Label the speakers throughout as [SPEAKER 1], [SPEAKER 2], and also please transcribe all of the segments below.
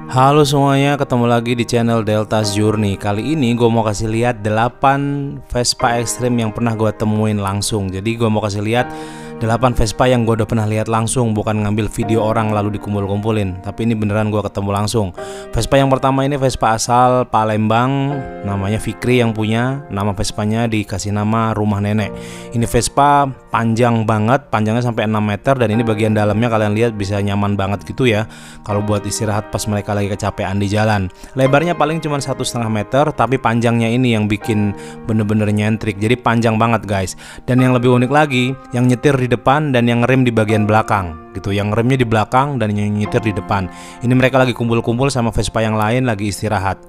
[SPEAKER 1] Halo semuanya, ketemu lagi di channel Deltas Journey. Kali ini gue mau kasih lihat 8 Vespa Extreme yang pernah gue temuin langsung. Jadi gue mau kasih lihat 8 Vespa yang gue udah pernah lihat langsung, bukan ngambil video orang lalu dikumpul-kumpulin, tapi ini beneran gue ketemu langsung. Vespa yang pertama ini Vespa asal Palembang, namanya Fikri yang punya. Nama Vespanya dikasih nama Rumah Nenek. Ini Vespa panjang banget, panjangnya sampai 6 meter, dan ini bagian dalamnya kalian lihat bisa nyaman banget gitu ya, kalau buat istirahat pas mereka lagi kecapean di jalan. Lebarnya paling cuma 1,5 meter, tapi panjangnya ini yang bikin bener-bener nyentrik. Jadi panjang banget guys. Dan yang lebih unik lagi, yang nyetir di depan dan yang ngerem di bagian belakang gitu. Yang remnya di belakang dan yang nyetir di depan. Ini mereka lagi kumpul-kumpul sama Vespa yang lain lagi istirahat.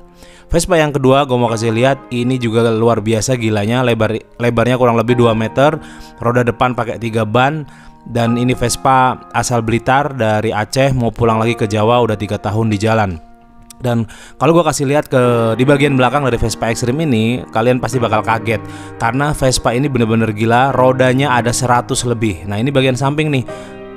[SPEAKER 1] Vespa yang kedua gue mau kasih lihat, ini juga luar biasa gilanya. Lebarnya kurang lebih 2 meter, roda depan pakai 3 ban. Dan ini Vespa asal Blitar dari Aceh, mau pulang lagi ke Jawa, udah 3 tahun di jalan. Dan kalau gue kasih lihat di bagian belakang dari Vespa Extreme ini, kalian pasti bakal kaget karena Vespa ini bener-bener gila. Rodanya ada 100 lebih. Nah ini bagian samping nih,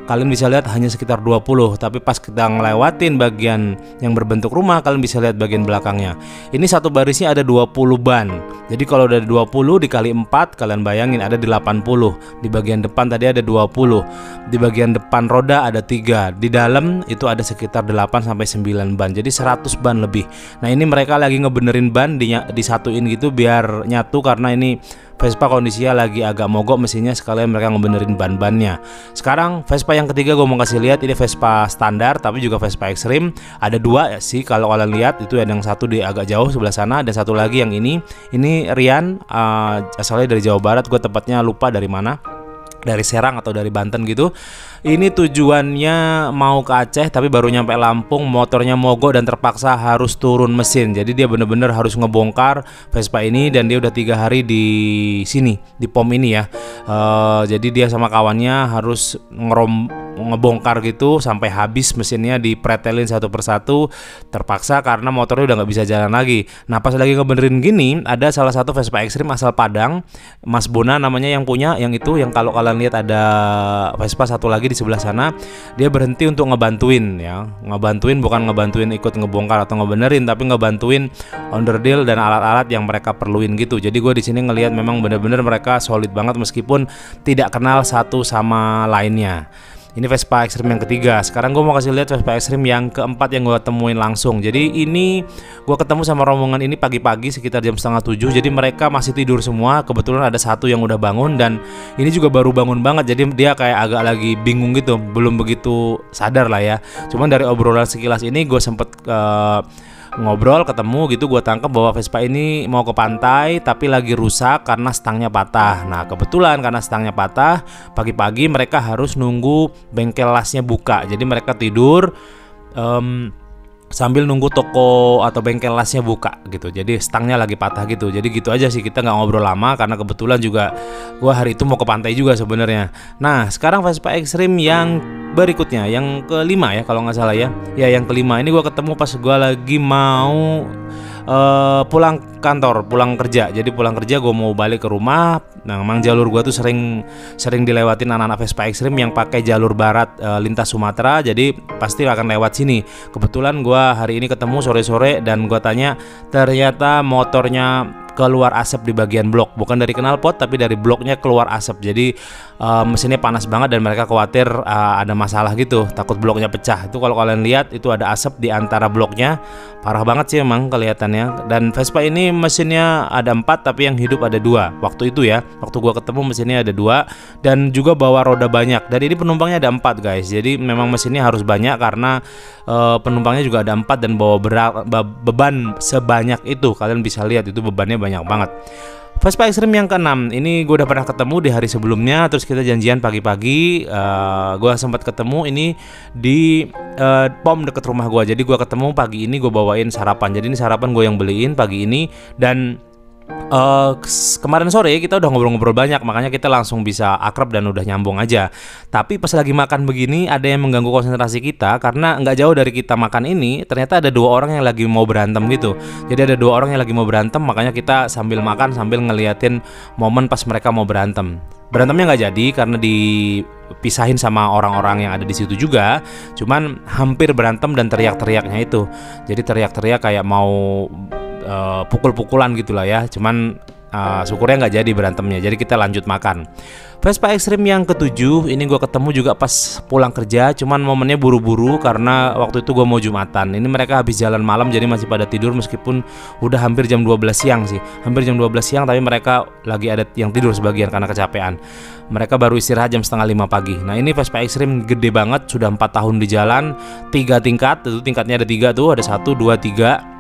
[SPEAKER 1] kalian bisa lihat hanya sekitar 20, tapi pas kita ngelewatin bagian yang berbentuk rumah, kalian bisa lihat bagian belakangnya. Ini satu barisnya ada 20 ban. Jadi kalau udah 20 dikali 4, kalian bayangin ada 80. Di bagian depan tadi ada 20. Di bagian depan roda ada 3. Di dalam itu ada sekitar 8 sampai 9 ban. Jadi 100 ban lebih. Nah, ini mereka lagi ngebenerin ban, disatuin gitu biar nyatu, karena ini Vespa kondisinya lagi agak mogok mesinnya, sekalian mereka ngebenerin ban-bannya. Sekarang Vespa yang ketiga gue mau kasih lihat, ini Vespa standar tapi juga Vespa Extreme. Ada 2 ya sih kalau kalian lihat, itu ada yang satu di agak jauh sebelah sana, dan satu lagi yang ini Rian, asalnya dari Jawa Barat, gue tepatnya lupa dari mana, dari Serang atau dari Banten gitu. Ini tujuannya mau ke Aceh, tapi baru nyampe Lampung, motornya mogok dan terpaksa harus turun mesin. Jadi dia bener-bener harus ngebongkar Vespa ini, dan dia udah 3 hari di sini, di POM ini ya. Jadi dia sama kawannya harus ngebongkar gitu sampai habis mesinnya, dipretelin satu persatu, terpaksa karena motornya udah nggak bisa jalan lagi. Nah pas lagi ngebenerin gini, ada salah satu Vespa Extreme asal Padang, Mas Bona namanya yang punya, yang itu yang kalau kalian lihat ada Vespa satu lagi di sebelah sana, dia berhenti untuk ngebantuin ya, bukan ngebantuin ikut ngebongkar atau ngebenerin, tapi ngebantuin onderdil dan alat-alat yang mereka perluin gitu. Jadi gue di sini ngelihat memang bener-bener mereka solid banget meskipun tidak kenal satu sama lainnya. Ini Vespa Extreme yang ketiga. Sekarang gue mau kasih lihat Vespa Extreme yang keempat yang gue temuin langsung. Jadi ini gue ketemu sama rombongan ini pagi-pagi sekitar jam 6:30. Jadi mereka masih tidur semua. Kebetulan ada satu yang udah bangun, dan ini juga baru bangun banget. Jadi dia kayak agak lagi bingung gitu, belum begitu sadar lah ya. Cuman dari obrolan sekilas ini gue sempet ngobrol, ketemu gitu, gue tangkap bahwa Vespa ini mau ke pantai tapi lagi rusak karena stangnya patah. Nah kebetulan karena stangnya patah, pagi-pagi mereka harus nunggu bengkel lasnya buka. Jadi mereka tidur sambil nunggu toko atau bengkel lasnya buka gitu. Jadi stangnya lagi patah gitu. Jadi gitu aja sih, kita nggak ngobrol lama karena kebetulan juga gue hari itu mau ke pantai juga sebenarnya. Nah sekarang Vespa Extreme yang berikutnya, yang kelima ya kalau nggak salah ya. Ya yang kelima ini gue ketemu pas gue lagi mau pulang kantor, pulang kerja. Jadi pulang kerja gue mau balik ke rumah. Nah memang jalur gue tuh sering dilewatin anak-anak Vespa Extreme yang pakai jalur barat lintas Sumatera. Jadi pasti akan lewat sini. Kebetulan gue hari ini ketemu sore-sore, dan gue tanya, ternyata motornya keluar asap di bagian blok, bukan dari knalpot tapi dari bloknya keluar asap. Jadi mesinnya panas banget dan mereka khawatir ada masalah gitu, takut bloknya pecah. Itu kalau kalian lihat itu ada asap di antara bloknya, parah banget sih emang kelihatannya. Dan Vespa ini mesinnya ada 4 tapi yang hidup ada 2 waktu itu ya. Waktu gua ketemu mesinnya ada 2 dan juga bawa roda banyak. Dan ini penumpangnya ada 4 guys. Jadi memang mesinnya harus banyak karena penumpangnya juga ada 4 dan bawa beban sebanyak itu. Kalian bisa lihat itu bebannya banyak banget. Vespa Extreme yang ke-6 ini gue udah pernah ketemu di hari sebelumnya. Terus kita janjian pagi-pagi, gue sempat ketemu ini di POM deket rumah gue. Jadi gue ketemu pagi ini, gue bawain sarapan. Jadi ini sarapan gue yang beliin pagi ini. Dan Kemarin sore kita udah ngobrol-ngobrol banyak, makanya kita langsung bisa akrab dan udah nyambung aja. Tapi pas lagi makan begini ada yang mengganggu konsentrasi kita, karena nggak jauh dari kita makan ini ternyata ada dua orang yang lagi mau berantem gitu. Jadi ada dua orang yang lagi mau berantem, makanya kita sambil makan sambil ngeliatin momen pas mereka mau berantem. Berantemnya nggak jadi karena dipisahin sama orang-orang yang ada di situ juga. Cuman hampir berantem dan teriak-teriaknya itu. Jadi teriak-teriak kayak mau pukul-pukulan gitulah ya. Cuman syukurnya nggak jadi berantemnya. Jadi kita lanjut makan. Vespa Extreme yang ketujuh ini gue ketemu juga pas pulang kerja. Cuman momennya buru-buru karena waktu itu gue mau Jumatan. Ini mereka habis jalan malam jadi masih pada tidur, meskipun udah hampir jam 12 siang sih. Hampir jam 12 siang tapi mereka lagi ada yang tidur sebagian karena kecapean. Mereka baru istirahat jam setengah 5 pagi. Nah ini Vespa Extreme gede banget, sudah 4 tahun di jalan, 3 tingkat. Itu tingkatnya ada 3 tuh, ada 1, 2, 3.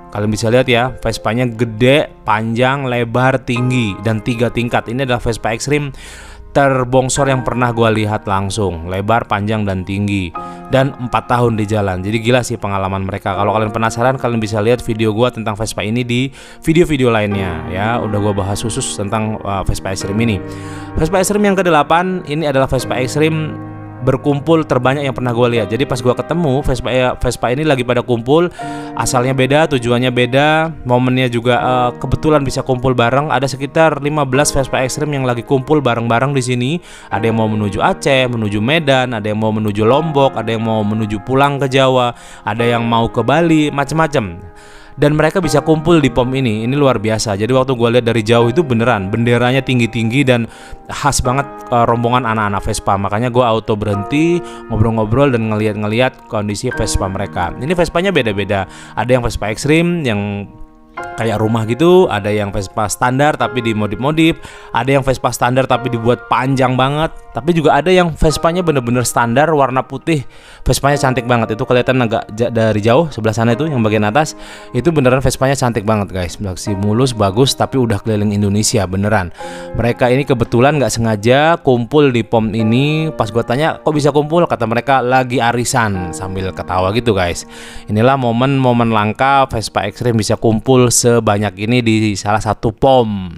[SPEAKER 1] Kalian bisa lihat ya, Vespanya gede, panjang, lebar, tinggi, dan 3 tingkat. Ini adalah Vespa Extreme terbongsor yang pernah gue lihat langsung, lebar, panjang, dan tinggi, dan 4 tahun di jalan. Jadi gila sih pengalaman mereka. Kalau kalian penasaran, kalian bisa lihat video gue tentang Vespa ini di video-video lainnya ya. Udah gue bahas khusus tentang Vespa Extreme ini. Vespa Extreme yang ke-8 ini adalah Vespa Extreme berkumpul terbanyak yang pernah gue lihat. Jadi pas gue ketemu Vespa ini lagi pada kumpul, asalnya beda, tujuannya beda, momennya juga kebetulan bisa kumpul bareng. Ada sekitar 15 Vespa Extreme yang lagi kumpul bareng-bareng di sini. Ada yang mau menuju Aceh, menuju Medan, ada yang mau menuju Lombok, ada yang mau menuju pulang ke Jawa, ada yang mau ke Bali, macam-macam. Dan mereka bisa kumpul di POM ini luar biasa. Jadi waktu gue lihat dari jauh itu beneran benderanya tinggi-tinggi dan khas banget rombongan anak-anak Vespa. Makanya gue auto berhenti, ngobrol-ngobrol dan ngeliat-ngeliat kondisi Vespa mereka. Ini Vespanya beda-beda. Ada yang Vespa Extreme yang kayak rumah gitu, ada yang Vespa standar tapi dimodif-modif, ada yang Vespa standar tapi dibuat panjang banget, tapi juga ada yang Vespanya bener-bener standar warna putih. Vespanya cantik banget, itu kelihatan agak dari jauh sebelah sana itu yang bagian atas, itu beneran Vespanya cantik banget guys, masih mulus, bagus, tapi udah keliling Indonesia beneran. Mereka ini kebetulan nggak sengaja kumpul di POM ini. Pas gue tanya kok bisa kumpul, kata mereka lagi arisan, sambil ketawa gitu guys. Inilah momen-momen langka Vespa Extreme bisa kumpul sebanyak ini di salah satu POM.